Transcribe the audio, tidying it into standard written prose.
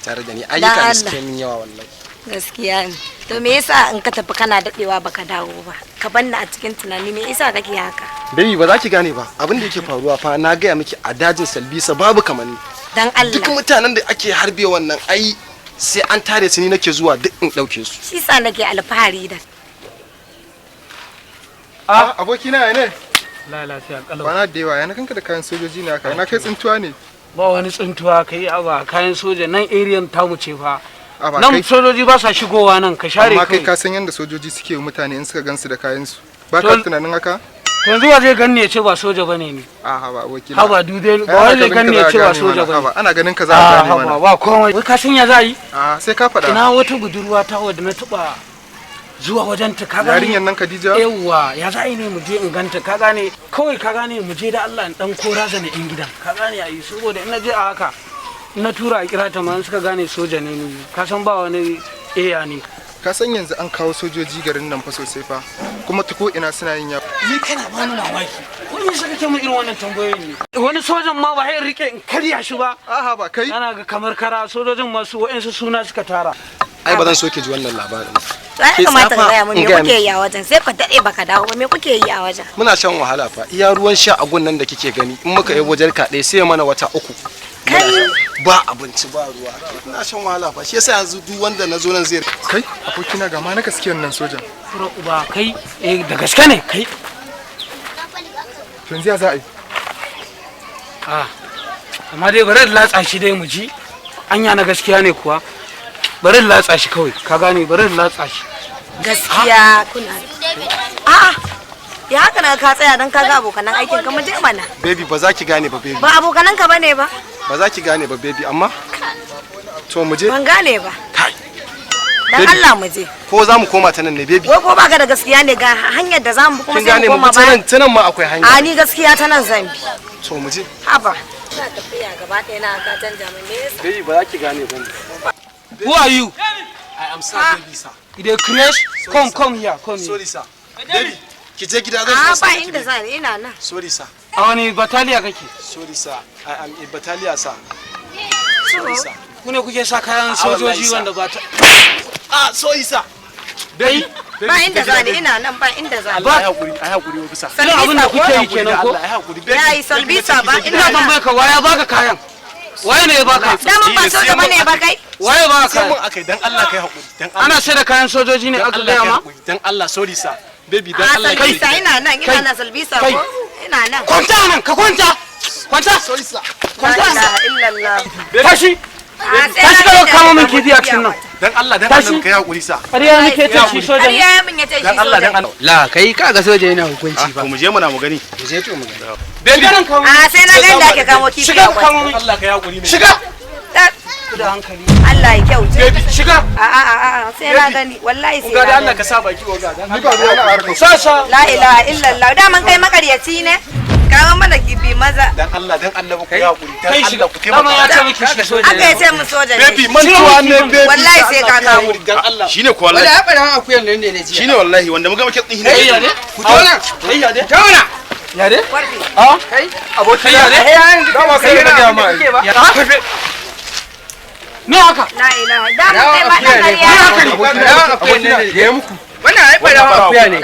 tare da ni ayyuka da suke min yawa wallahi. Gaskiya ne. To me yasa in ka tafi kana dadewa baka dawo ba? Ka banna a cikin tunani me yasa kake haka? Baby ba za ki gane ba. Abin da yake faruwa fa na gaya miki a dajin Salbisa babu kamanni. Dan Allah. Duk mutanen da ake harbe wannan ai sai an tare su ni nake zuwa duk in dauke su. Shi sa nake alfahari da. Abokina ne? lafiya kalau. Bana da yawa yana kanka da kayan sojoji ne haka. Na kai tsintuwa ne. Ba wani tsintuwa kai aba kayan soja nan area tamu ce fa. Nan sojoji ba sa shigowa nan ka share kai. Amma kai ka san yanda sojoji suke yi mutane in suka gansu da kayan su. Ba ka tunanin haka? To yanzu wa zai ganni ya ce ba soja bane ni. Ba abokina. Haba dude ba wai zai ganni ya ce ba soja bane. Ana ganin ka za ka gane mana. Ba komai. Wai ka san ya za yi? Sai ka faɗa. Ina wata budurwa ta wadda na taba zuwa wajen ta ka gane. Yarinyan nan Khadija? Yawwa ya za ne mu je in ganta ka gane kawai ka gane mu je da Allah in dan kora zane in gidan. Ka gane ayi saboda in na je a haka na tura a kira ta ma suka gane soja ne ni. Ka san ba wani ne. Ka san yanzu an kawo sojoji garin nan fa sosai fa kuma ta ko ina suna yin yawa. Ni kana bani mamaki. Wani sai kake mu irin wannan tambayoyin ne. Wani sojan ma ba sai rike in karya shi ba. Ba kai. Ana ga kamar kara sojojin masu wa'ansu suna suka tara. Ai ba zan so ki ji wannan labarin. Sai kamata ka gaya mun me kuke yi a wajen sai ka dade baka dawo ba me kuke yi a wajen? Muna shan wahala fa. Iya ruwan sha a gunnan da kike gani in muka yi wajen kaɗai sai mana wata 3. Kai ba abinci ba ruwa. Ina shan wahala fa. Shi yasa yanzu duk wanda nazo nan zai kai abokina ga ma na gaskiyar nan sojan. Fura uba kai da gaske ne kai. To yanzu ya za a yi? Amma dai bari latsa shi dai mu ji. Anya na gaskiya ne kuwa. Bari latsa shi kawai ka gane bari latsa shi. Gaskiya kuna. Ya haka na ka tsaya dan kaga abokanan aikin ka mu je mana. Baby ba za ki gane ba baby. Ba abokanan ka bane ba? Ba za ki gane ba baby amma to mu je. Ban gane ba. Kai. Dan Allah mu je. Ko za mu koma ta nan ne baby? Wai ko baka da gaskiya ne ga hanyar da zamu kuma sai mu koma ba. Ta nan ma akwai hanya. Ni gaskiya ta nan zan bi. To mu je. Haba. Ina tafiya gaba ɗaya na ka canja min ne. Baby ba za ki gane ba ne. Who are you? I am sir baby sir. Ide crash? Come here. Sorry sir. Baby ki je gida zan ba inda zan ina nan. Sorry sir. A wani bataliya kake? Sorry sir. I am a battalion sir. Sorry sir. Kune kuke sa kayan sojoji wanda ba ta sorry sir. Dai ba inda zan ina nan ba inda zan. Allah ya hakuri bisa. Ina abin da kuke yi kenan ko? Allah ya hakuri. Yayi Salbisa ba ina tambaye ka waya baka kayan. Waye ne ya baka? Daman ba soja bane ba kai? Waye ba ka? Sai mun akai dan Allah kai hakuri. Dan Allah. Ana sai da kayan sojoji ne aka gaya ma? Dan Allah sorry sir. Baby dan Allah kai. Salbisa ina nan Salbisa ko? Ina nan. Kwanta nan ka kwanta. Kwanta. Sorry sir. Kwanta. Illallah. Tashi. Tashi ka kama min kifi a cikin nan. Dan Allah kai hakuri sa. Ƙarya nake ta shi soja. Ƙarya min ya ce shi soja. Dan Allah dan Allah. La kai kaga soja yana hukunci ba. To mu je muna mu gani. Mu je to mu gani. Baby sai na ga inda ake kamo kifi. Shiga ka kama min. Allah kai hakuri ne. Shiga. Da hankali. Allah ya kyauce. Baby shiga. Sai na gani wallahi sai. Ga da Allah ka sa baki oga. Ni ba ruwa na harkar. Sasa. La ilaha illallah. Da man kai makaryaci ne. Kawo mana kifi maza. Dan Allah ku kai hakuri. Dan Allah ku Dama ya taimaka. ce miki shi soja. Aka yace mu soja ne. Baby mantuwa ne baby. Wallahi sai ka kawo. Dan Allah. Shine ko wallahi. Wala ya fara akuyar nan ne jiya. Shine wallahi wanda muga muke tsin Kai ya ne? Ku tona. Kai ya ne? Tona. Ya ne? Warbi. Kai abokin ya ne? Dama kai na ga mai. Me haka? La ilaha. Da mun kai ma dan kariya. Abokin ne ya muku. Wannan ai fara akuya ne.